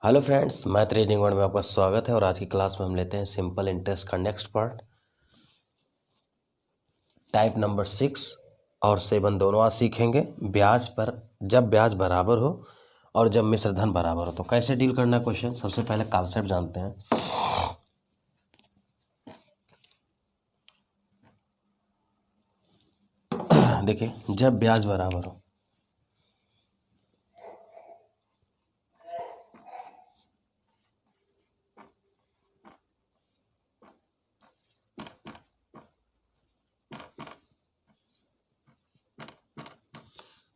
Hello friends, math reading word में आपका स्वागत है। और आज की क्लास में हम लेते हैं सिंपल इंटरेस्ट का नेक्स्ट पार्ट, टाइप नंबर 6 और 7 दोनों आज सीखेंगे। ब्याज पर जब ब्याज बराबर हो और जब मिश्रधन बराबर हो तो कैसे डील करना है क्वेश्चन। सबसे पहले कॉन्सेप्ट जानते हैं। देखिए, जब ब्याज बराबर हो,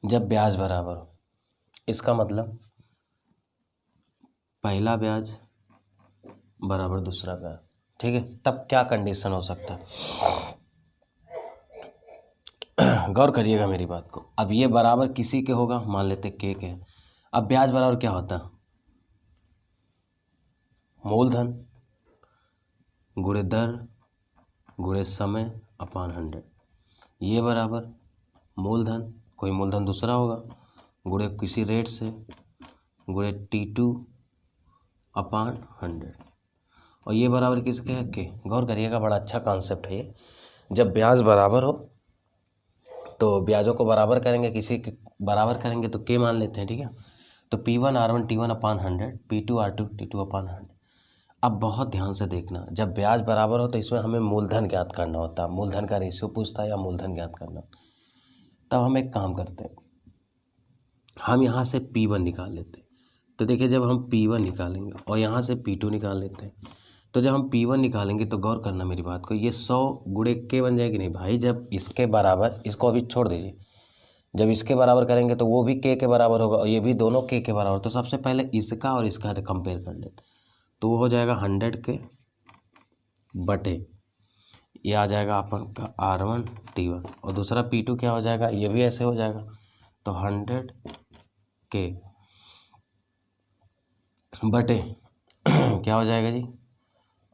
जब ब्याज बराबर हो इसका मतलब पहला ब्याज बराबर दूसरा ब्याज, ठीक है। तब क्या कंडीशन हो सकता है, गौर करिएगा मेरी बात को। अब ये बराबर किसी के होगा, मान लेते के है। अब ब्याज बराबर क्या होता है, मूलधन गुणे दर गुणे समय अपान 100। ये बराबर मूलधन, कोई मूलधन दूसरा होगा, गुणे किसी रेट से गुणे T2 अपान 100। और ये बराबर किसके है, के। गौर करिएगा, बड़ा अच्छा कॉन्सेप्ट है ये। जब ब्याज बराबर हो तो ब्याजों को बराबर करेंगे, किसी के बराबर करेंगे तो के मान लेते हैं, ठीक है। तो P1 R1 T1 अपान 100, P2 R2 T2 अपान 100। अब बहुत ध्यान से देखना, जब ब्याज बराबर हो तो इसमें हमें मूलधन ज्ञात करना होता है। मूलधन का रेशियो पूछता है या मूलधन ज्ञात करना। तब हम एक काम करते हैं, हम यहाँ से P1 निकाल लेते हैं। तो देखिए, जब हम P1 निकालेंगे और यहाँ से P2 निकाल लेते हैं, तो जब हम P1 निकालेंगे तो गौर करना मेरी बात को, ये 100 गुणे के बन जाएगी। नहीं भाई, जब इसके बराबर, इसको अभी छोड़ दीजिए, जब इसके बराबर करेंगे तो वो भी के बराबर होगा और ये भी दोनों के बराबर। तो सबसे पहले इसका और इसका कंपेयर कर लेते, तो वो हो जाएगा 100 के बटे, ये आ जाएगा अपन का R1 T1। और दूसरा P2 क्या हो जाएगा, ये भी ऐसे हो जाएगा। तो 100 के बटे क्या हो जाएगा जी,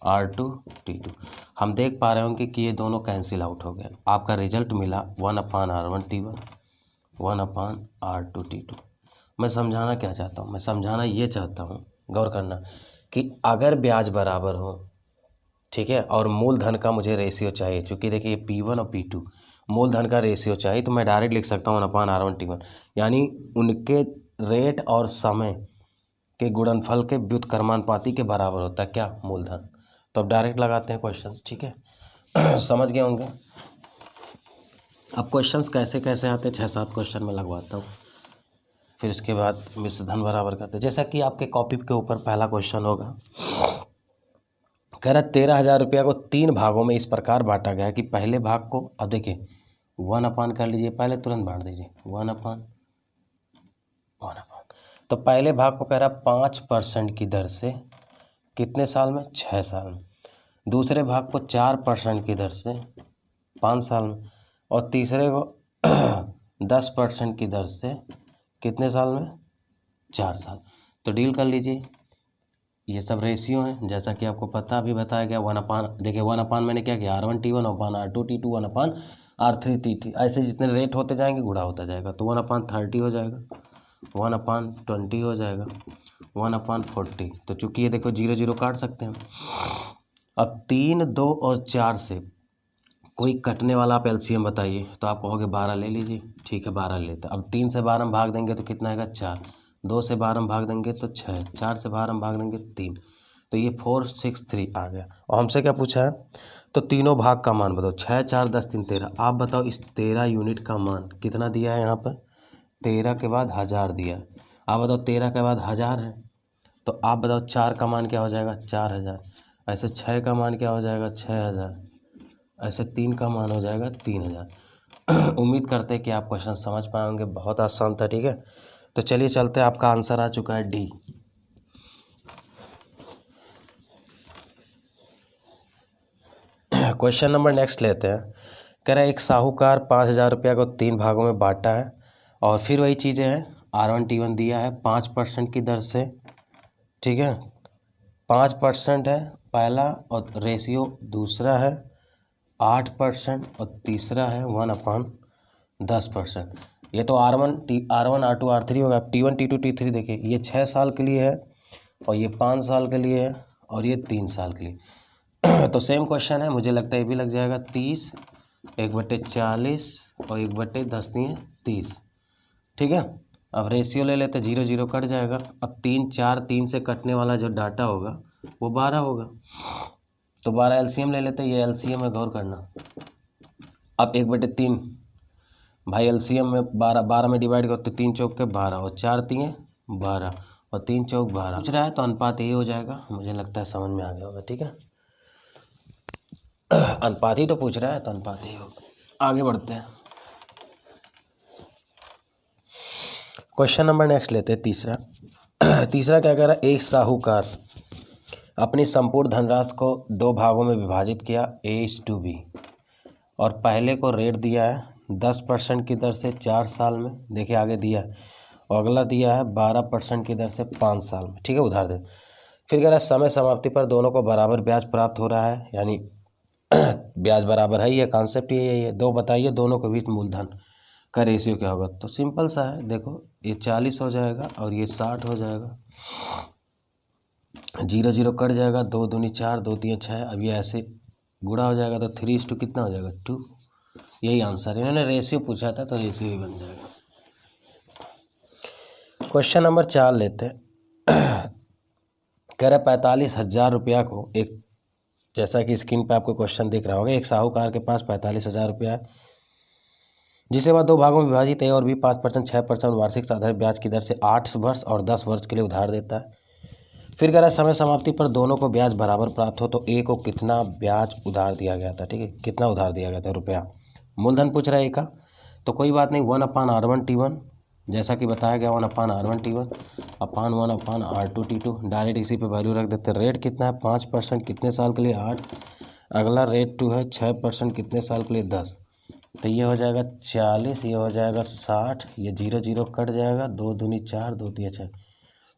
R2 T2। हम देख पा रहे होंगे कि ये दोनों कैंसिल आउट हो गए। आपका रिजल्ट मिला 1/R1 T1 1/R2 T2। मैं समझाना क्या चाहता हूँ, मैं समझाना ये चाहता हूँ, गौर करना, कि अगर ब्याज बराबर हो, ठीक है, और मूलधन का मुझे रेशियो चाहिए, क्योंकि देखिए P1 और P2 मूलधन का रेशियो चाहिए, तो मैं डायरेक्ट लिख सकता हूँ 1/R1 T1, यानी उनके रेट और समय के गुणनफल के व्युत्क्रमानुपाती के बराबर होता है क्या, मूलधन। तो अब डायरेक्ट लगाते हैं क्वेश्चंस, ठीक है। समझ गए होंगे। अब क्वेश्चंस कैसे कैसे आते हैं, 6-7 क्वेश्चन में लगवाता हूँ, फिर इसके बाद मिश्रधन बराबर करते हैं। जैसा कि आपके कॉपी के ऊपर पहला क्वेश्चन होगा, कह रहा 13,000 रुपया को 3 भागों में इस प्रकार बांटा गया कि पहले भाग को, अब देखिए 1/, कर लीजिए, पहले तुरंत बांट दीजिए 1/1/। तो पहले भाग को कह रहा 5% की दर से कितने साल में, 6 साल में। दूसरे भाग को 4% की दर से 5 साल में। और तीसरे को 10% की दर से कितने साल में, 4 साल। तो डील कर लीजिए, ये सब रेशियो हैं, जैसा कि आपको पता अभी बताया गया। 1/, देखिए 1/, मैंने क्या किया, R1 T1 अपान R2 T2 1/R3 T3, ऐसे जितने रेट होते जाएंगे गुणा होता जाएगा। तो 1/30 हो जाएगा, 1/20 हो जाएगा, 1/40। तो चूंकि ये देखो 0 0 काट सकते हैं। अब 3, 2 और 4 से कोई कटने वाला आप एलसीएम बताइए, तो आप कहोगे 12 ले लीजिए, ठीक है 12 लेते। अब 3 से 12 में भाग देंगे तो कितना आएगा, 4। 2 से 12 में भाग देंगे तो 6, 4 से 12 में भाग देंगे 3। तो ये 4 6 3 आ गया। और हमसे क्या पूछा है, तो तीनों भाग का मान बताओ। 6 4 10 3 13। आप बताओ इस 13 यूनिट का मान कितना दिया है, यहाँ पर 13 के बाद 1000 दिया है। आप बताओ 13 के बाद 1000 है, तो आप बताओ 4 का मान क्या हो जाएगा, 4000। ऐसे 6 का मान क्या हो जाएगा, 6000। ऐसे 3 का मान हो जाएगा 3000। उम्मीद करते हैं कि आप क्वेश्चन समझ पाए होंगे, बहुत आसान था, ठीक है। तो चलिए चलते हैं, आपका आंसर आ चुका है डी। क्वेश्चन नंबर नेक्स्ट लेते हैं। कह रहा है एक साहूकार 5,000 रुपया को 3 भागों में बांटा है, और फिर वही चीज़ें हैं, R1 T1 दिया है 5% की दर से, ठीक है। 5% है पहला और रेशियो दूसरा है 8%, और तीसरा है 1/10%। ये तो R1 R2 R3 होगा। T1 T2 T3 देखिए, ये 6 साल के लिए है, और ये 5 साल के लिए है और ये 3 साल के लिए। तो सेम क्वेश्चन है, मुझे लगता है ये भी लग जाएगा 30, 1/40 और 1/10 दिए 30। ठीक है, अब रेशियो ले लेते, 0 0 कट जाएगा। अब 3 4 3 से कटने वाला जो डाटा होगा वो 12 होगा। तो 12 एलसीएम ले लेते, ये एलसीएम है, गौर करना। अब 1/3 भाई एलसीएम में 12 में डिवाइड करो तो 3 चौक के 12 और 4 3 12 और 3 चौक 12 पूछ रहा है, तो अनुपात यही हो जाएगा। मुझे लगता है समझ में आ गया होगा। ठीक है, अनुपात ही तो पूछ रहा है, तो अनुपात ही होगा। आगे बढ़ते हैं, क्वेश्चन नंबर नेक्स्ट लेते हैं, तीसरा। तीसरा क्या कह रहा है, एक साहूकार अपनी संपूर्ण धनराशि को 2 भागों में विभाजित किया A/B और पहले को रेट दिया है 10% की दर से 4 साल में, देखिए आगे दिया है, और अगला दिया है 12% की दर से 5 साल में। ठीक है, उधार दे। फिर कह रहा है समय समाप्ति पर दोनों को बराबर ब्याज प्राप्त हो रहा है, यानी ब्याज बराबर है, ये कॉन्सेप्ट यही है। दो बताइए दोनों के बीच मूलधन का रेशियो क्या होगा। तो सिंपल सा है, देखो ये 40 हो जाएगा और ये 60 हो जाएगा, 0 0 कट जाएगा, 2 दूनी 4, 2 3 6। अब ये ऐसे गुणा हो जाएगा तो 3:2 कितना हो जाएगा 2। यही आंसर है, इन्होंने रेशियो पूछा था तो रेशियो ही बन जाएगा। क्वेश्चन नंबर 4 लेते हैं। कह रहा 45,000 रुपया को एक, जैसा कि स्क्रीन पे आपको क्वेश्चन दिख रहा होगा, एक साहूकार के पास 45,000 रुपया है, जिसे वह 2 भागों में विभाजित A और B 5%, 6% वार्षिक आधारित ब्याज की दर से 8 वर्ष और 10 वर्ष के लिए उधार देता है। फिर कह रहा है समय समाप्ति पर दोनों को ब्याज बराबर प्राप्त हो तो A को कितना ब्याज उधार दिया गया था। ठीक है, कितना उधार दिया गया था रुपया, मूलधन पूछ रहा है A का। तो कोई बात नहीं, 1/R1T1 जैसा कि बताया गया, 1/R1T1 अपान 1/R2T2, डायरेक्ट इसी पे वैल्यू रख देते। रेट कितना है 5%, कितने साल के लिए 8। अगला रेट 2 है 6%, कितने साल के लिए 10। तो ये हो जाएगा 40, ये हो जाएगा 60, ये 0 0 कट जाएगा, 2 दूनी 4, 2 3 6,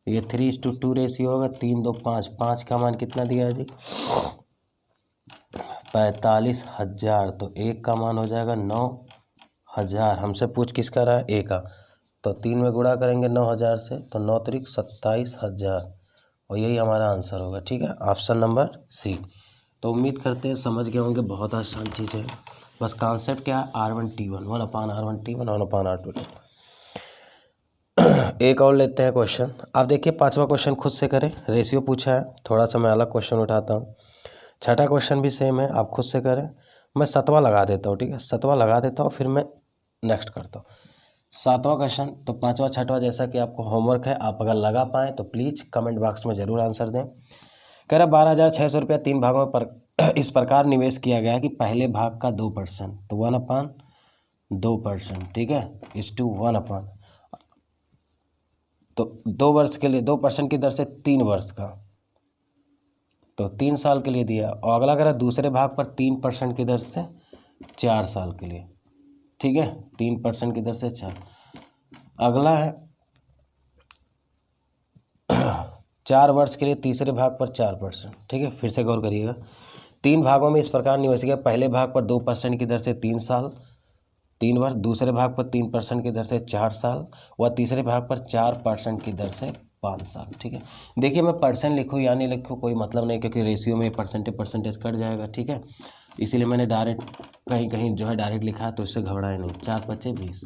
ये 3:2 रेशियो होगा, 3 2 5, 5 का मान कितना दिया है जी 45,000। तो 1 का मान हो जाएगा 9,000। हमसे पूछ किसका रहा है, A का। तो 3 में गुणा करेंगे 9,000 से, तो 9 त्रिक 27,000 और यही हमारा आंसर होगा। ठीक है, ऑप्शन नंबर C। तो उम्मीद करते हैं समझ गए होंगे, बहुत आसान चीज़ है। बस कॉन्सेप्ट क्या है, R1T1 1/R1T1 1/R2T। एक और लेते हैं क्वेश्चन। आप देखिए 5वां क्वेश्चन खुद से करें, रेशियो पूछा है, थोड़ा सा मैं अलग क्वेश्चन उठाता हूँ। 6ठा क्वेश्चन भी सेम है, आप खुद से करें। मैं 7वां लगा देता हूँ। ठीक है, 7वां लगा देता हूँ, फिर मैं नेक्स्ट करता हूँ 7वां क्वेश्चन। तो 5वां 6वां जैसा कि आपको होमवर्क है, आप अगर लगा पाएँ तो प्लीज़ कमेंट बॉक्स में ज़रूर आंसर दें। कह रहा 12,600 रुपया 3 भागों में इस प्रकार निवेश किया गया है कि पहले भाग का 2%, तो 1/2%। ठीक है, इस टू 1/, तो 2 वर्ष के लिए 2% की दर से 3 वर्ष का, तो 3 साल के लिए दिया। और अगला कह रहा दूसरे भाग पर 3% की दर से 4 साल के लिए। ठीक है, 3% की दर से 4। अगला है 4 वर्ष के लिए तीसरे भाग पर 4%। ठीक है, फिर से गौर करिएगा, 3 भागों में इस प्रकार निवेश किया, पहले भाग पर 2% की दर से 3 साल 3 वर्ष, दूसरे भाग पर 3% की दर से 4 साल, व तीसरे भाग पर 4% की दर से 5 साल। ठीक है, देखिए मैं परसेंट लिखूँ या नहीं लिखूँ कोई मतलब नहीं, क्योंकि रेशियो में परसेंटेज कट जाएगा। ठीक है, इसीलिए मैंने डायरेक्ट कहीं कहीं जो है डायरेक्ट लिखा है, तो इससे घबराए नहीं। 4 5 20,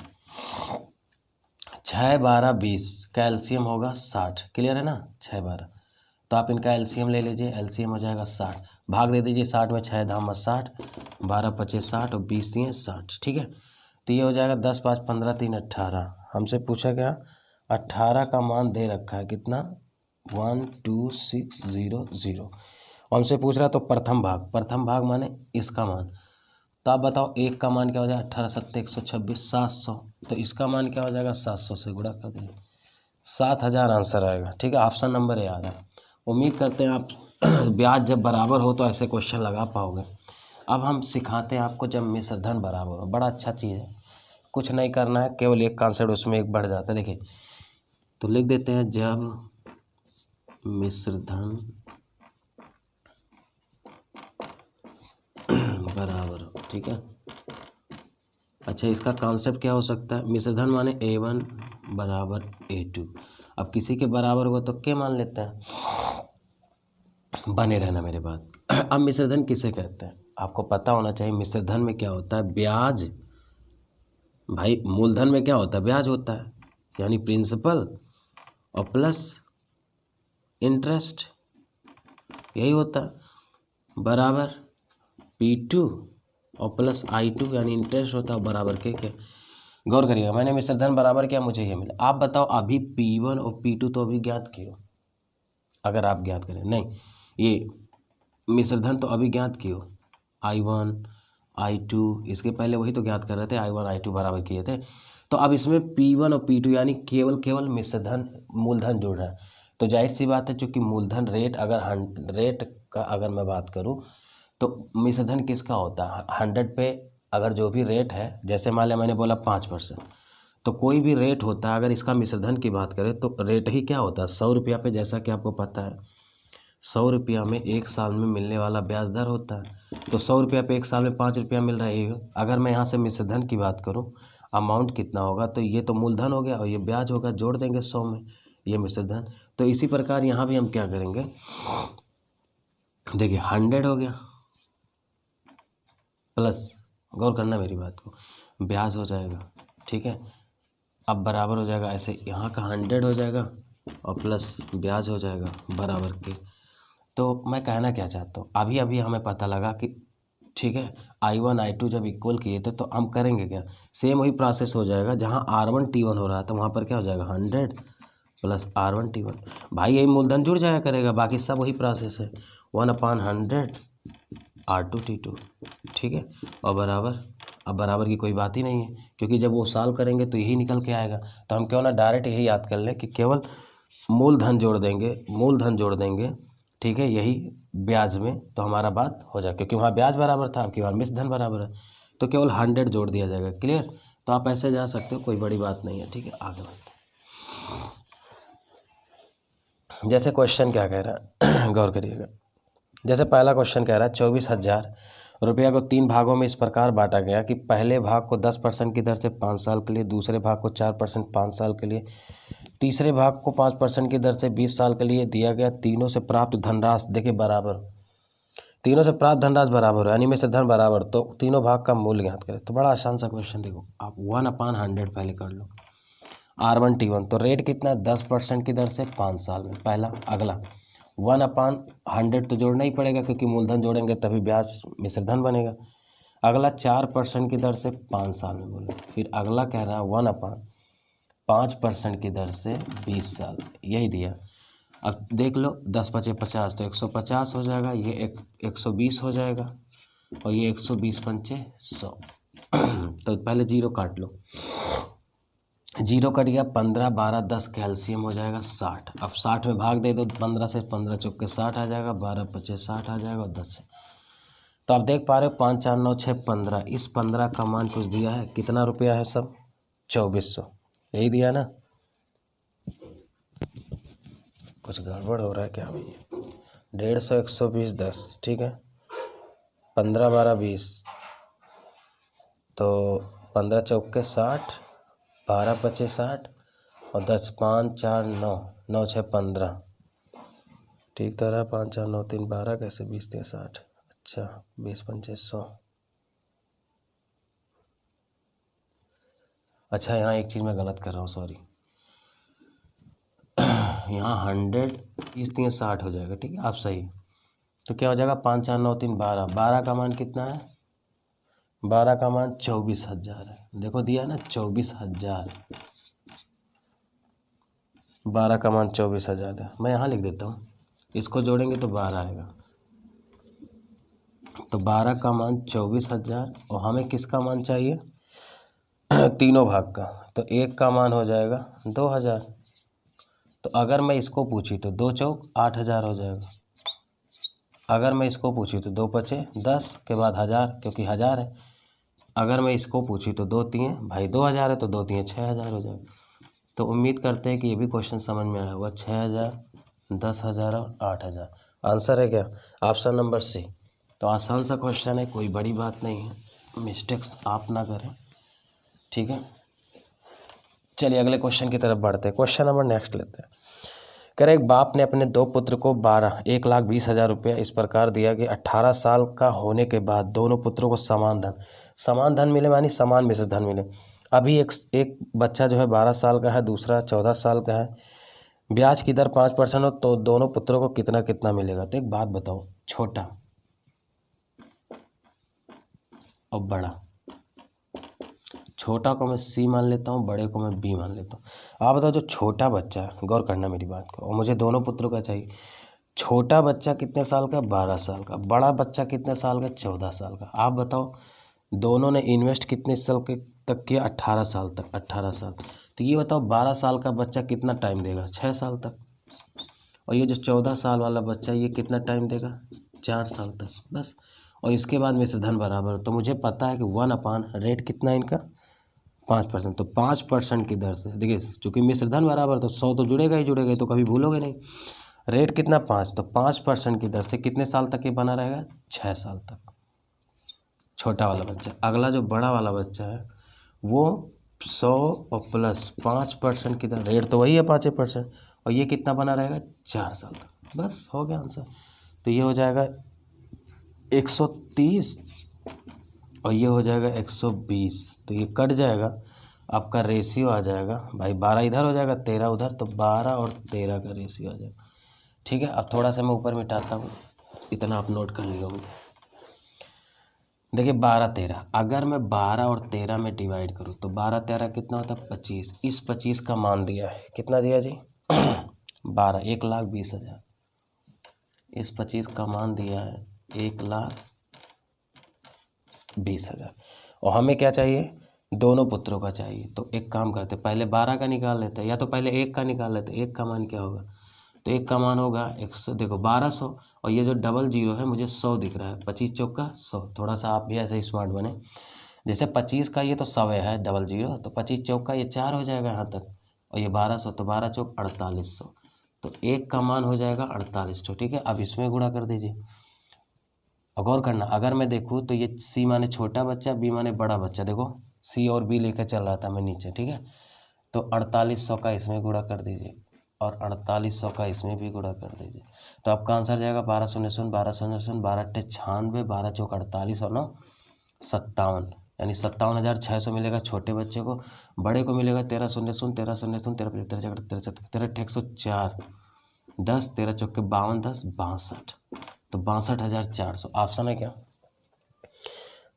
6 12 20 का एलसीएम होगा 60। क्लियर है ना, 6 12। तो आप इनका एलसीएम ले लीजिए, एलसीएम हो जाएगा 60, भाग दे दीजिए 60 में, 6 धाम 60, 12 25 60 और 20 दिए 60। ठीक है, तो ये हो जाएगा 10 5 15 3 18। हमसे पूछा गया 18 का मान दे रखा है कितना 12600। हमसे पूछ रहा है तो प्रथम भाग माने इसका मान। तो आप बताओ 1 का मान क्या हो जाएगा 18 7 126 700, तो इसका मान क्या हो जाएगा 700 से गुणा कर देंगे, 7,000 आंसर आएगा। ठीक है, ऑप्शन नंबर A आ रहा है। उम्मीद करते हैं आप ब्याज जब बराबर हो तो ऐसे क्वेश्चन लगा पाओगे। अब हम सिखाते हैं आपको जब मिश्रधन बराबर हो, बड़ा अच्छा चीज़ है, कुछ नहीं करना है, केवल एक कॉन्सेप्ट उसमें एक बढ़ जाता है। देखिए तो लिख देते हैं जब मिश्रधन बराबर हो। ठीक है, अच्छा इसका कॉन्सेप्ट क्या हो सकता है, मिश्रधन माने A1 बराबर A2। अब किसी के बराबर होगा तो के मान लेते हैं, बने रहना मेरे बात। अब मिश्र धन किसे कहते हैं आपको पता होना चाहिए। मिश्र धन में क्या होता है, ब्याज। भाई मूलधन में क्या होता है, ब्याज होता है, यानी प्रिंसिपल और प्लस इंटरेस्ट, यही होता है, बराबर P2 और प्लस I2 यानी इंटरेस्ट होता है, बराबर के क्या। गौर करिएगा, मैंने मिश्र धन बराबर क्या, मुझे ये मिला। आप बताओ अभी P1 और P2 तो अभी ज्ञात किए हो, अगर आप ज्ञात करें, नहीं ये मिश्र धन तो अभी ज्ञात किए हो, I1 I2, इसके पहले वही तो ज्ञात कर रहे थे, I1 I2 बराबर किए थे। तो अब इसमें P1 और P2 यानी केवल मिश्र धन मूलधन जुड़ रहा है, तो जाहिर सी बात है चूँकि मूलधन रेट, अगर रेट का अगर मैं बात करूँ तो मिश्र धन किसका होता है, 100 पे अगर जो भी रेट है, जैसे मान लिया मैंने बोला 5%, तो कोई भी रेट होता है, अगर इसका मिश्र धन की बात करें तो रेट ही क्या होता है, 100 रुपया पे, जैसा कि आपको पता है 100 रुपया में 1 साल में मिलने वाला ब्याज दर होता है। तो 100 रुपया पे 1 साल में 5 रुपया मिल रहा है। अगर मैं यहाँ से मिश्र धन की बात करूँ, अमाउंट कितना होगा, तो ये तो मूलधन हो गया और ये ब्याज होगा, जोड़ देंगे 100 में, ये मिश्र धन। तो इसी प्रकार यहाँ भी हम क्या करेंगे, देखिए 100 हो गया प्लस, गौर करना मेरी बात को, ब्याज हो जाएगा, ठीक है। अब बराबर हो जाएगा, ऐसे यहाँ का 100 हो जाएगा और प्लस ब्याज हो जाएगा बराबर के। तो मैं कहना क्या चाहता हूँ, अभी अभी हमें पता लगा कि ठीक है, I1 I2 जब इक्वल किए थे तो हम करेंगे क्या, सेम वही प्रोसेस हो जाएगा, जहाँ R1 T1 हो रहा था वहाँ पर क्या हो जाएगा 100 प्लस R1 T1। भाई यही मूलधन जुड़ जाया करेगा, बाकी सब वही प्रोसेस है, 1/100 R2 T2, ठीक है। और बराबर, अब बराबर की कोई बात ही नहीं है, क्योंकि जब वो सॉल्व करेंगे तो यही निकल के आएगा। तो हम क्यों ना डायरेक्ट यही याद कर लें कि केवल मूलधन जोड़ देंगे, ठीक है, यही ब्याज में, तो हमारा बात हो जाए, क्योंकि वहाँ ब्याज बराबर था, आपकी बार मिश्र धन बराबर है, तो केवल 100 जोड़ दिया जाएगा। क्लियर, तो आप ऐसे जा सकते हो, कोई बड़ी बात नहीं है, ठीक है। आगे बढ़ते हैं। जैसे क्वेश्चन क्या कह रहा है गौर करिएगा। जैसे पहला क्वेश्चन कह रहा है 24,000 रुपया को 3 भागों में इस प्रकार बांटा गया कि पहले भाग को 10% की दर से 5 साल के लिए, दूसरे भाग को 4% 5 साल के लिए, तीसरे भाग को 5% की दर से 20 साल के लिए दिया गया। तीनों से प्राप्त धनराशि, देखिए बराबर, तीनों से प्राप्त धनराशि बराबर है, यानी में से धन बराबर, तो तीनों भाग का मूल्य ज्ञात करें। तो बड़ा आसान सा क्वेश्चन, देखो आप 1/100 पहले कर लो। R1 T1 तो रेट कितना, 10% की दर से 5 साल में, पहला। अगला 1/100 तो जोड़ना ही पड़ेगा, क्योंकि मूलधन जोड़ेंगे तभी ब्याज मिश्र धन बनेगा। अगला 4% की दर से 5 साल में बोला। फिर अगला कह रहा है 1/5% की दर से 20 साल, यही दिया। अब देख लो 10 × 5 = 50, तो 150 हो जाएगा, ये 120 हो जाएगा, और ये 120 × 5 = 100। तो पहले जीरो काट लो, जीरो कट गया, 15 12 10 कैल्शियम हो जाएगा 60। अब 60 में भाग दे दो 15 से, 15 चौके 60 आ जाएगा, 12 × 5 = 60 आ जाएगा, और 10 से। तो आप देख पा रहे हो 5 4 9 6 15, इस 15 का मान कुछ दिया है, कितना रुपया है सब, 2400, यही दिया ना। कुछ गड़बड़ हो रहा है क्या भैया, 150 120 10, ठीक है, 15 12 20, तो 15 चौके 60, 12 × 5 = 60, और 10 5 4 9 9 6 15, ठीक तो रहा, 5 4 9 3 12, कैसे 20 3 60, अच्छा 20 × 5 = 100। अच्छा यहाँ एक चीज़ मैं गलत कर रहा हूँ, सॉरी, यहाँ 100 20 3 60 हो जाएगा, ठीक है, आप सही। तो क्या हो जाएगा, 5 4 9 3 12, 12 का मान कितना है, 12 का मान 24,000 है, देखो दिया ना 24,000, 12 का मान 24,000 है। मैं यहाँ लिख देता हूँ, इसको जोड़ेंगे तो 12 आएगा, तो 12 का मान 24,000, और हमें किसका मान चाहिए, तीनों भाग का, तो एक का मान हो जाएगा 2,000। तो अगर मैं इसको पूछी तो 2 चौक 8,000 हो जाएगा। अगर मैं इसको पूछी तो 2 × 5 = 10 के बाद 1000, क्योंकि 1000 है। अगर मैं इसको पूछी तो 2 × 3 भाई 2000 है, तो 2 × 3 = 6000 हो जाएगा। तो उम्मीद करते हैं कि ये भी क्वेश्चन समझ में आया होगा। 6000 10,000 और 8,000 आंसर है क्या, ऑप्शन नंबर सी। तो आसान सा क्वेश्चन है, कोई बड़ी बात नहीं है, मिस्टेक्स आप ना करें, ठीक है। चलिए अगले क्वेश्चन की तरफ बढ़ते हैं। क्वेश्चन नंबर नेक्स्ट लेते हैं। कह रहे एक बाप ने अपने 2 पुत्र को 1,20,000 रुपया इस प्रकार दिया कि 18 साल का होने के बाद दोनों पुत्रों को समान धन मिले, मानी समान मिश्र धन मिले। अभी एक बच्चा जो है 12 साल का है, दूसरा 14 साल का है। ब्याज की दर 5% हो तो दोनों पुत्रों को कितना कितना मिलेगा। तो एक बात बताओ, छोटा और बड़ा, छोटा को मैं C मान लेता हूँ, बड़े को मैं B मान लेता हूँ। आप बताओ जो छोटा बच्चा है, गौर करना मेरी बात को, और मुझे दोनों पुत्रों का चाहिए। छोटा बच्चा कितने साल का? 12 साल का। बड़ा बच्चा कितने साल का? 14 साल का। आप बताओ दोनों ने इन्वेस्ट कितने साल के तक किया? 18 साल तक। 18 साल। तो ये बताओ 12 साल का बच्चा कितना टाइम देगा? 6 साल तक। और ये जो 14 साल वाला बच्चा ये कितना टाइम देगा? 4 साल तक बस। और इसके बाद मिश्र धन बराबर। तो मुझे पता है कि 1/रेट कितना है इनका? 5%। तो 5% की दर से, देखिए चूँकि मिश्र धन बराबर तो 100 तो जुड़ेगा ही जुड़ेगा, तो कभी भूलोगे नहीं। रेट कितना? 5। तो 5% की दर से कितने साल तक ये बना रहेगा? 6 साल तक, छोटा वाला बच्चा। अगला जो बड़ा वाला बच्चा है वो 100 और प्लस 5% की दर, रेट तो वही है 5%, और ये कितना बना रहेगा? 4 साल तक। बस हो गया आंसर। तो ये हो जाएगा 130 और ये हो जाएगा 120। तो ये कट जाएगा, आपका रेशियो आ जाएगा भाई 12 इधर हो जाएगा 13 उधर, तो 12 और 13 का रेशियो आ जाएगा। ठीक है, अब थोड़ा सा मैं ऊपर मिटाता हूँ, इतना आप नोट कर लियो। देखिए 12-13, अगर मैं 12 और 13 में डिवाइड करूँ तो 12-13 कितना होता है? 25। इस 25 का मान दिया है, कितना दिया जी? 12, 1,20,000। इस 25 का मान दिया है 1,20,000। और हमें क्या चाहिए? दोनों पुत्रों का चाहिए। तो एक काम करते, पहले 12 का निकाल लेते हैं, या तो पहले 1 का निकाल लेते। 1 का मान क्या होगा? तो 1 का मान होगा 100, देखो 1200, और ये जो डबल जीरो है मुझे 100 दिख रहा है। 25 चौका 100। थोड़ा सा आप भी ऐसे स्मार्ट बने, जैसे 25 का ये तो 100 है डबल जीरो, तो 25 चौका ये 4 हो जाएगा यहाँ तक, और ये 1200, तो 12 चौक 4800। तो 1 का मान हो जाएगा 4800। ठीक है, अब इसमें गुणा कर दीजिए। और गौर करना, अगर मैं देखूँ तो ये C माने छोटा बच्चा, B माने बड़ा बच्चा। देखो C और B लेकर चल रहा था मैं नीचे। ठीक है, तो 4800 का इसमें गुणा कर दीजिए और 4800 का इसमें भी गुणा कर दीजिए। तो आपका आंसर जाएगा 12 शून्य शून्य 12 शून्य शून्य 12 अट्ठे 96, 12 चौक 48 और 9 57, यानी 57,600 मिलेगा छोटे बच्चे को। बड़े को मिलेगा 13 शून्य शून्य 13 शून्य शून्य 13 13 13 13 104 10 13 चौक के 52 10 62, तो 62,400 ऑप्शन है क्या?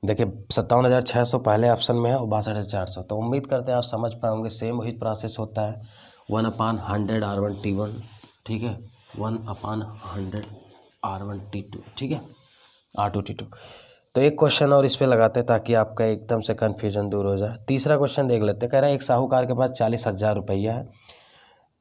देखिए 57,600 पहले ऑप्शन में है और 62,400। तो उम्मीद करते हैं आप समझ पाएंगे। सेम वही प्रोसेस होता है, 1/100 R1T1। ठीक है, 1/100 R1T2। ठीक है, R2T2। तो एक क्वेश्चन और इस पे लगाते हैं ताकि आपका एकदम से कन्फ्यूजन दूर हो जाए। तीसरा क्वेश्चन देख लेते हैं। कह रहा है एक साहूकार के पास 40,000 रुपया है,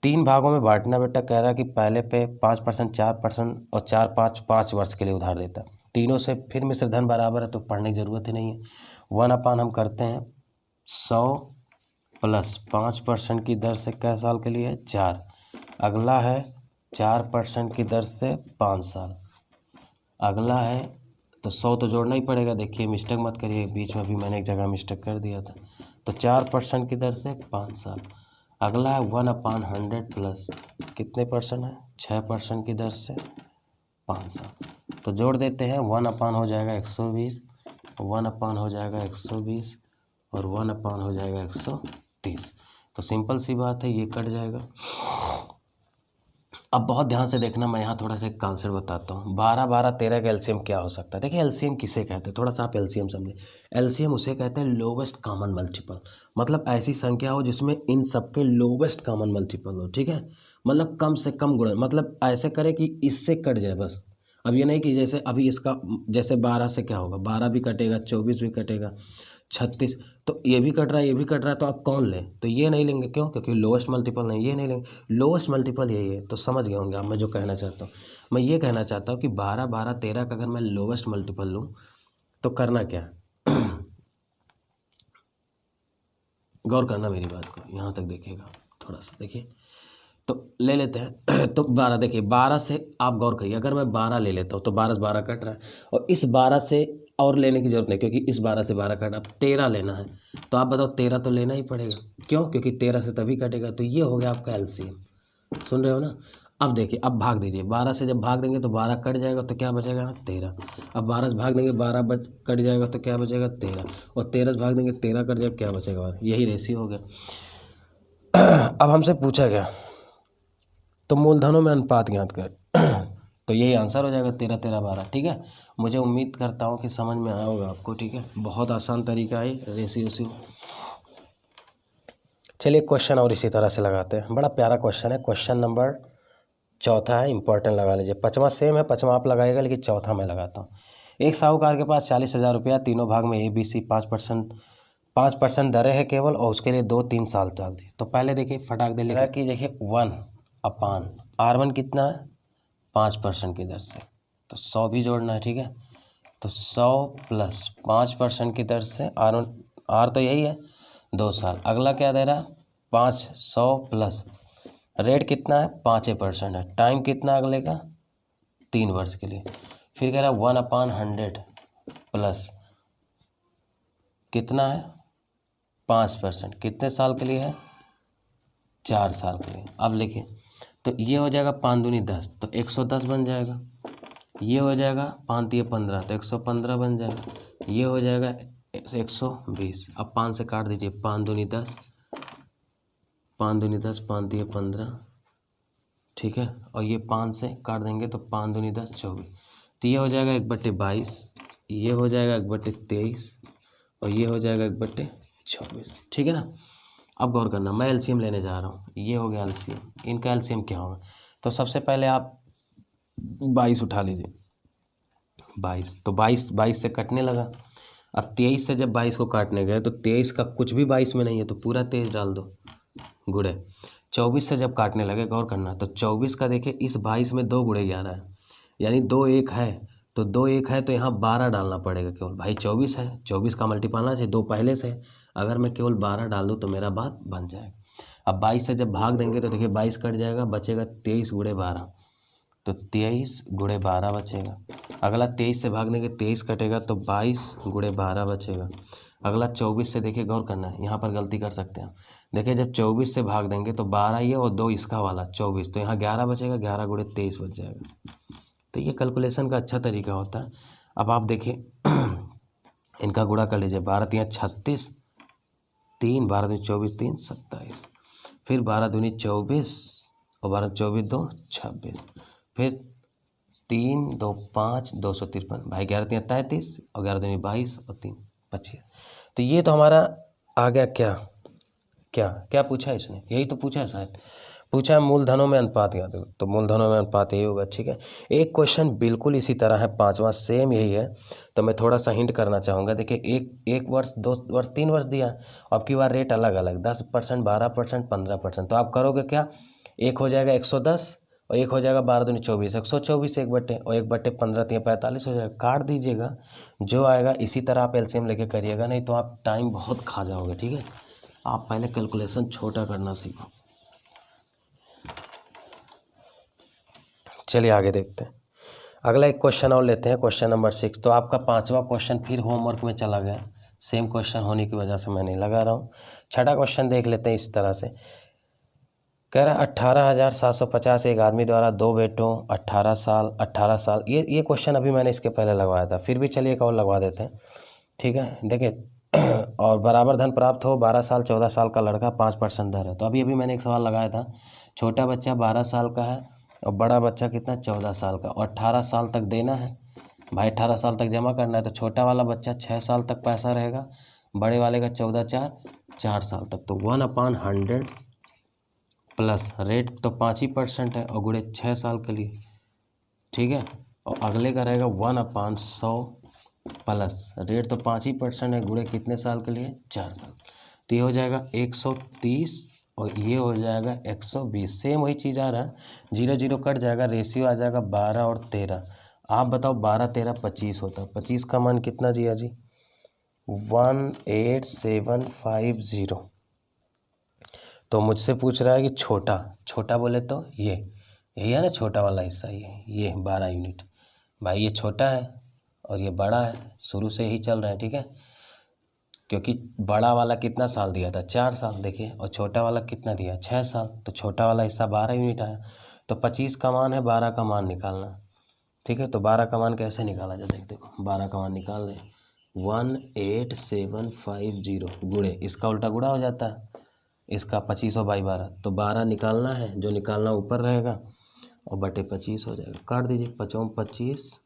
3 भागों में बांटना। बेटा कह रहा है कि पहले पे 5%, 4% और 4-5 वर्ष के लिए उधार देता है। तीनों से फिर मिश्र धन बराबर है तो पढ़ने की ज़रूरत ही नहीं है। 1/, हम करते हैं 100 प्लस 5% की दर से कै साल के लिए? 4। अगला है 4% की दर से 5 साल। अगला है तो 100 तो जोड़ना ही पड़ेगा। देखिए मिस्टेक मत करिए, बीच में भी मैंने एक जगह मिस्टेक कर दिया था। तो 4% की दर से 5 साल। अगला है 1/100 प्लस कितने परसेंट है? 6% की दर से 5 साल। तो जोड़ देते हैं, 1/, हो जाएगा 120, 1/, हो जाएगा 120 और 1/, हो जाएगा 130। तो सिंपल सी बात है, ये कट जाएगा। अब बहुत ध्यान से देखना, मैं यहाँ थोड़ा सा एक कॉन्सेप्ट बताता हूँ। 12 12 13 का एलसीएम क्या हो सकता है? देखिए एलसीएम किसे कहते हैं, थोड़ा सा आप एलसीएम समझें। एलसीएम उसे कहते हैं लोवेस्ट कॉमन मल्टीपल, मतलब ऐसी संख्या हो जिसमें इन सबके लोवेस्ट कॉमन मल्टीपल हो। ठीक है, मतलब कम से कम गुणन, मतलब ऐसे करे कि इससे कट जाए बस। अब ये नहीं कि जैसे अभी इसका, जैसे 12 से क्या होगा? 12 भी कटेगा, 24 भी कटेगा, 36, तो ये भी कट रहा है, ये भी कट रहा है, तो आप कौन लें? तो ये नहीं लेंगे। क्यों? क्योंकि लोवेस्ट मल्टीपल नहीं, ये नहीं लेंगे। लोवेस्ट मल्टीपल यही है। तो समझ गए होंगे आप मैं जो कहना चाहता हूँ। मैं ये कहना चाहता हूँ कि 12 12 13 का अगर मैं लोवेस्ट मल्टीपल लूँ तो करना क्या है? गौर करना मेरी बात को, यहाँ तक देखिएगा, थोड़ा सा देखिए। तो ले लेते हैं तो 12, देखिए 12 से आप गौर करिए, अगर मैं 12 ले लेता हूँ तो 12 से 12 कट रहा है, और इस 12 से और लेने की जरूरत नहीं, क्योंकि इस 12 से 12 काटा, अब 13 लेना है। तो आप बताओ 13 तो लेना ही पड़ेगा, क्यों? क्योंकि 13 से तभी कटेगा। तो ये हो गया आपका एलसीएम। सुन रहे हो ना? अब देखिए, अब भाग दीजिए। 12 से जब भाग देंगे तो 12 कट जाएगा, तो क्या बचेगा? 13। अब 12 से भाग देंगे, 12 कट जाएगा, तो क्या बचेगा? 13। और 13 से भाग देंगे, 13 कट जाएगा, क्या बचेगा? यही रेशियो हो गया। अब हमसे पूछा गया तो मूलधनों में अनुपात ज्ञात कर। तो यही आंसर हो जाएगा, 13 13 12। ठीक है, मुझे उम्मीद करता हूँ कि समझ में आया होगा आपको। ठीक है, बहुत आसान तरीका है रेशियो से। चलिए क्वेश्चन और इसी तरह से लगाते हैं। बड़ा प्यारा क्वेश्चन है, क्वेश्चन नंबर चौथा है, इंपॉर्टेंट लगा लीजिए। पाँचवा सेम है, पाँचवा आप लगाएगा, लेकिन चौथा मैं लगाता हूँ। एक साहूकार के पास 40,000 रुपया, तीनों भाग में ABC 5% दरें है केवल, और उसके लिए 2-3 साल चल दी। तो पहले देखिए, फटाक दे लिखा कि देखिए 1/R1 कितना है? 5% की दर से, तो 100 भी जोड़ना है। ठीक है, तो 100 प्लस 5% की दर से R तो यही है 2 साल। अगला क्या दे रहा है? 500 प्लस रेट कितना है? 5% है। टाइम कितना अगले का? 3 वर्ष के लिए। फिर कह रहा है 1/100 प्लस कितना है? 5%। कितने साल के लिए है? 4 साल के लिए। अब लिखिए, तो ये हो जाएगा 5 दूनी 10, तो 110 बन जाएगा। ये हो जाएगा 5 तिये 15, तो 115 बन जाएगा। ये हो जाएगा 120। अब 5 से काट दीजिए, 5 दूनी 10, 5 दूनी 10, 5 तिये 15। ठीक है, और ये 5 से काट देंगे तो 5 दूनी 10, 24। तो ये हो जाएगा 1/22, ये हो जाएगा 1/23, और ये हो जाएगा 1/24। ठीक है ना? अब गौर करना, मैं एलसीएम लेने जा रहा हूँ। ये हो गया एलसीएम, इनका एलसीएम क्या होगा? तो सबसे पहले आप 22 उठा लीजिए, 22। तो 22 से कटने लगा। अब 23 से जब 22 को काटने गए तो 23 का कुछ भी 22 में नहीं है, तो पूरा 23 डाल दो, गुड़े। 24 से जब काटने लगे, गौर करना, तो 24 का देखिए, इस 22 में 2 गुड़े 11 है, यानी 2 1 है। तो 2 1 है, तो यहाँ 12 डालना पड़ेगा केवल। भाई 24 है, 24 का मल्टीपल आना चाहिए, 2 पहले से है। अगर मैं केवल 12 डाल दूँ तो मेरा बात बन जाएगा। अब 22 से जब भाग देंगे तो देखिए 22 कट जाएगा, बचेगा 23 गुड़े 12, तो 23 गुड़े 12 बचेगा। अगला 23 से भाग देंगे, 23 कटेगा, तो 22 गुड़े 12 बचेगा। अगला 24 से देखिए, गौर करना है, यहाँ पर गलती कर सकते हैं। देखिए जब 24 से भाग देंगे तो 12 ये और 2 इसका वाला 24, तो यहाँ 11 बचेगा, 11 गुड़े 23 बच जाएगा। तो ये कैलकुलेशन का अच्छा तरीका होता है। अब आप देखिए इनका गुणा कर लीजिए, 12 तिया 36, 3 12 दूनी 24, 3 27, फिर 12 दूनी 24, और 12 24 2 26, फिर 3 2 5 253, भाई 11 तिया 33, और 11 दूनी 22, और 3 25। तो ये तो हमारा आ गया। क्या क्या क्या पूछा है इसने? यही तो पूछा है शायद, पूछा है मूलधनों में अनुपात याद हो, तो मूलधनों में अनुपात यही होगा। ठीक है, एक क्वेश्चन बिल्कुल इसी तरह है, पांचवा सेम यही है। तो मैं थोड़ा सा हिंट करना चाहूँगा। देखिए एक वर्ष, 2 वर्ष, 3 वर्ष दिया, अब की बार रेट अलग अलग, 10%, 12%, 15%। तो आप करोगे क्या? एक हो जाएगा 110, और एक हो जाएगा 12 दूनी 24, 124 1 बटे, और 1/15 3 45 हो जाएगा। काट दीजिएगा, जो आएगा इसी तरह आप एलसीएम लेके करिएगा, नहीं तो आप टाइम बहुत खा जाओगे। ठीक है, आप पहले कैलकुलेशन छोटा करना सीखो। चलिए आगे देखते हैं। अगला एक क्वेश्चन और लेते हैं, क्वेश्चन नंबर 6। तो आपका पांचवा क्वेश्चन फिर होमवर्क में चला गया, सेम क्वेश्चन होने की वजह से मैं नहीं लगा रहा हूँ। छठा क्वेश्चन देख लेते हैं इस तरह से। कह रहा 18,750 एक आदमी द्वारा 2 बेटों 18 साल। ये क्वेश्चन अभी मैंने इसके पहले लगवाया था, फिर भी चलिए एक और लगवा देते हैं। ठीक है, देखिए और बराबर धन प्राप्त हो, 12 साल 14 साल का लड़का 5% दर है। तो अभी मैंने एक सवाल लगाया था, छोटा बच्चा 12 साल का है और बड़ा बच्चा कितना 14 साल का, और 18 साल तक देना है। भाई 18 साल तक जमा करना है, तो छोटा वाला बच्चा 6 साल तक पैसा रहेगा, बड़े वाले का 4 साल तक। तो 1/100 प्लस रेट तो 5% है, और गुणे 6 साल के लिए। ठीक है, और अगले का रहेगा 1/100 प्लस रेट तो 5% है, गुणे कितने साल के लिए? 4 साल। तो ये हो जाएगा 130, और ये हो जाएगा 120। सेम वही चीज़ आ रहा है, 0 0 कट जाएगा, रेशियो आ जाएगा 12 और 13। आप बताओ 12 13 25 होता है, 25 का मान कितना दिया जी? 18750। तो मुझसे पूछ रहा है कि छोटा बोले तो यही है ना छोटा वाला हिस्सा, ये 12 यूनिट। भाई ये छोटा है, और ये बड़ा है, शुरू से ही चल रहा है, ठीक है, क्योंकि बड़ा वाला कितना साल दिया था, 4 साल, देखिए, और छोटा वाला कितना दिया, 6 साल, तो छोटा वाला हिस्सा 12 यूनिट आया। तो 25 का मान है, 12 का मान निकालना, ठीक है। तो 12 का मान कैसे निकाला जाता है, देखो 12 का मान निकाल दें, 18750 गुणे, इसका उल्टा गुणा हो जाता है, इसका 25/12, तो 12 निकालना है, जो निकालना ऊपर रहेगा, और बटे 25 हो जाएगा। काट दीजिए, 5 25,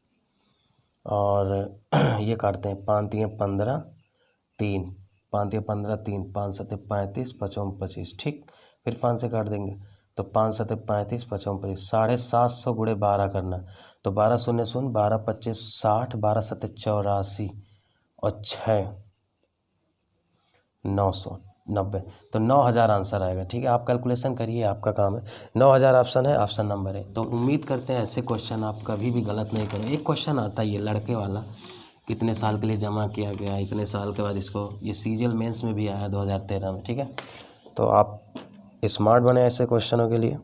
और ये काटते हैं, 5 3 15, 3 5 3 15, 3 5 7 35, 5 25, ठीक। फिर 5 से काट देंगे, तो 5 7 35, 5 25, 750 गुणे 12 करना, तो 12 शून्य शून्य, 12 25 60, 12 7 84, और 6 990, तो 9000 आंसर आएगा, ठीक है। आप कैलकुलेशन करिए, आपका काम है। 9000 ऑप्शन है, ऑप्शन नंबर है। तो उम्मीद करते हैं ऐसे क्वेश्चन आप कभी भी गलत नहीं करें। एक क्वेश्चन आता है ये लड़के वाला, कितने साल के लिए जमा किया गया, इतने साल के बाद इसको, ये सीजीएल मेंस में भी आया 2013 में, ठीक है। तो आप स्मार्ट बने ऐसे क्वेश्चनों के लिए।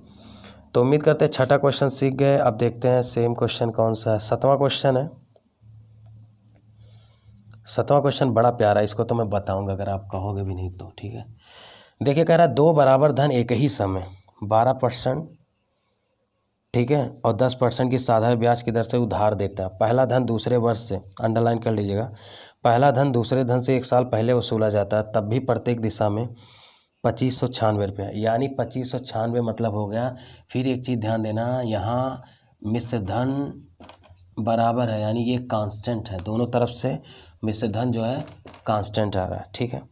तो उम्मीद करते हैं छठा क्वेश्चन सीख गए। अब देखते हैं सेम क्वेश्चन कौन सा है, 7वां क्वेश्चन है। 7वां क्वेश्चन बड़ा प्यारा है, इसको तो मैं बताऊंगा अगर आप कहोगे भी नहीं तो, ठीक है। देखिए, कह रहा है 2 बराबर धन एक ही समय 12%, ठीक है, और 10% की साधारण ब्याज की दर से उधार देता है। पहला धन दूसरे वर्ष से, अंडरलाइन कर लीजिएगा, पहला धन दूसरे धन से 1 साल पहले वसूला जाता है, तब भी प्रत्येक दिशा में 2596 रुपये, यानी 2596 मतलब हो गया। फिर एक चीज़ ध्यान देना, यहाँ मिश्र धन बराबर है, यानी ये कांस्टेंट है, दोनों तरफ से मिश्र धन जो है कांस्टेंट आ रहा है, ठीक है।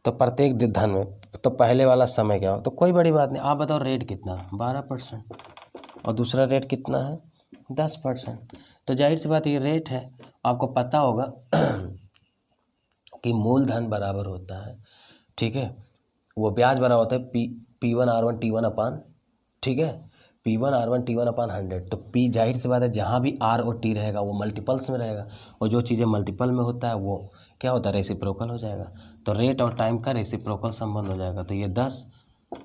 तो प्रत्येक धन में, तो पहले वाला समय क्या हो, तो कोई बड़ी बात नहीं। आप बताओ रेट कितना, 12%, और दूसरा रेट कितना है, 10%। तो जाहिर सी बात ये रेट है, आपको पता होगा कि मूलधन बराबर होता है, ठीक है, वो ब्याज बराबर होता है P1R1 T1 अपान, ठीक है, P1R1 T1 अपान 100। तो P, जाहिर सी बात है, जहाँ भी R और T रहेगा वो मल्टीपल्स में रहेगा, और जो चीज़ें मल्टीपल में होता है वो क्या होता है, रेसिप्रोकल हो जाएगा। तो रेट और टाइम का रेसिप्रोकल संबंध हो जाएगा, तो ये 10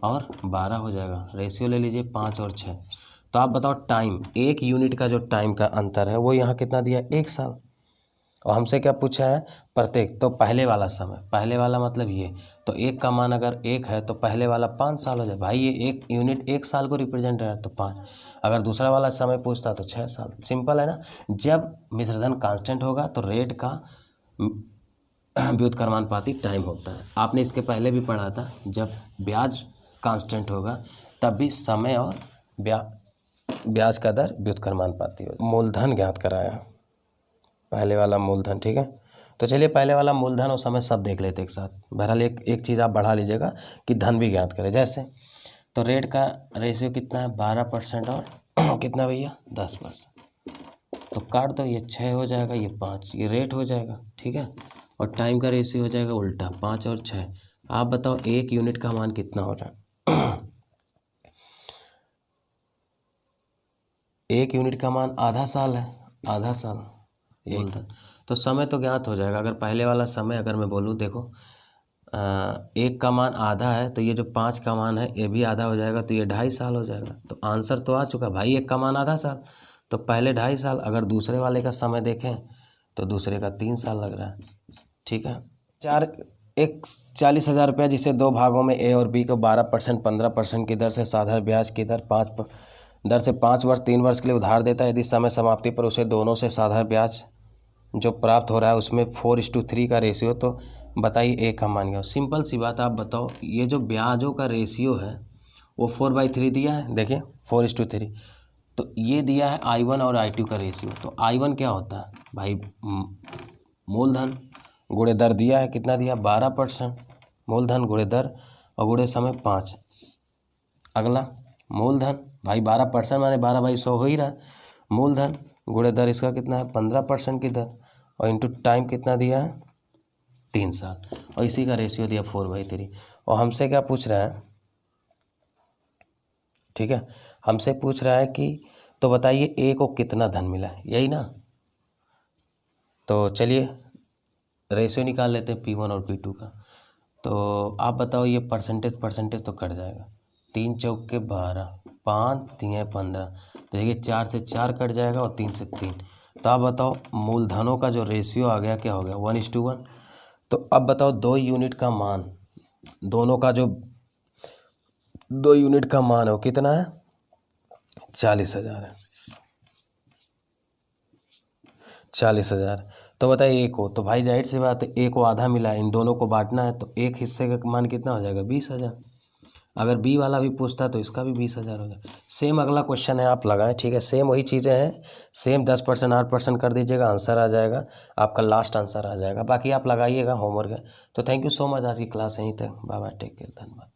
और 12 हो जाएगा। रेशियो ले लीजिए 5 और 6। तो आप बताओ टाइम, 1 यूनिट का जो टाइम का अंतर है वो यहाँ कितना दिया, 1 साल। और हमसे क्या पूछा है, प्रत्येक, तो पहले वाला समय, पहले वाला मतलब ये, तो 1 का मान अगर 1 है तो पहले वाला 5 साल हो जाए, भाई ये 1 यूनिट 1 साल को रिप्रेजेंट कर रहा है, तो 5। अगर दूसरा वाला समय पूछता तो 6 साल। सिंपल है ना। जब मिश्रधन कांस्टेंट होगा तो रेट का व्युत्क्रमानुपाती टाइम होता है। आपने इसके पहले भी पढ़ा था, जब ब्याज कांस्टेंट होगा तब भी समय और ब्याज का दर व्युत्क्रमानुपाती होगा। मूलधन ज्ञात कराया, पहले वाला मूलधन, ठीक है। तो चलिए पहले वाला मूलधन और समय सब देख लेते एक साथ। बहरहाल एक चीज़ आप बढ़ा लीजिएगा कि धन भी ज्ञात करें। जैसे, तो रेट का रेशियो कितना है, 12% और कितना भैया, 10%। तो काट दो, ये 6 हो जाएगा, ये 5, ये रेट हो जाएगा, ठीक है। और टाइम का रेशियो हो जाएगा उल्टा, 5 और 6। आप बताओ 1 यूनिट का मान कितना हो रहा है 1 यूनिट का मान आधा साल है, आधा साल मूलधन। तो समय तो ज्ञात हो जाएगा। अगर पहले वाला समय अगर मैं बोलूँ, देखो 1 का मान आधा है, तो ये जो 5 का मान है ये भी आधा हो जाएगा, तो ये 2.5 साल हो जाएगा। तो आंसर तो आ चुका भाई, 1 का मान आधा साल, तो पहले 2.5 साल। अगर दूसरे वाले का समय देखें तो दूसरे का 3 साल लग रहा है, ठीक है। 40,000 रुपया, जिसे 2 भागों में ए और बी को 12%, 15% की दर से साधारण ब्याज की दर 5 वर्ष 3 वर्ष के लिए उधार देता है। यदि समय समाप्ति पर उसे दोनों से साधारण ब्याज जो प्राप्त हो रहा है उसमें 4:3 का रेशियो, तो बताइए ए का मान क्या हो। सिंपल सी बात, आप बताओ, ये जो ब्याजों का रेशियो है वो 4/3 दिया है, देखिए 4:3। तो ये दिया है I1 और I2 का रेशियो। तो I1 क्या होता है भाई, मूलधन गुणे दर दिया है, कितना दिया, 12%, मूलधन गुणे दर और गुणे समय 5। अगला मूलधन, भाई 12% माने 12/100 हो ही रहा है। मूलधन गुणे दर, इसका कितना है, 15% की दर, और इंटू टाइम कितना दिया है, 3 साल, और इसी का रेशियो दिया 4/3। और हमसे क्या पूछ रहा है, ठीक है, हमसे पूछ रहा है कि तो बताइए ए को कितना धन मिला है, यही ना। तो चलिए रेशियो निकाल लेते हैं P1 और P2 का। तो आप बताओ, ये परसेंटेज तो कट जाएगा, 3 चौक के 12, 5 3 15, तो देखिए 4 से 4 कट जाएगा और 3 से 3, तो आप बताओ मूलधनों का जो रेशियो आ गया क्या हो गया 1:1। तो अब बताओ 2 यूनिट का मान, दोनों का जो 2 यूनिट का मान है वो कितना है 40,000 है, 40,000। तो बताइए एक हो, तो भाई जाहिर सी बात है एक को आधा मिला है, इन दोनों को बांटना है तो एक हिस्से का मान कितना हो जाएगा 20,000। अगर बी वाला भी पूछता तो इसका भी 20,000 हो जाए। सेम अगला क्वेश्चन है, आप लगाएं, ठीक है, सेम वही चीज़ें हैं, सेम 10% 8% कर दीजिएगा, आंसर आ जाएगा, आपका लास्ट आंसर आ जाएगा। बाकी आप लगाइएगा, होमवर्क है। तो थैंक यू सो मच, आज की क्लास यहीं तक, बाय बाय, टेक केयर, धन्यवाद।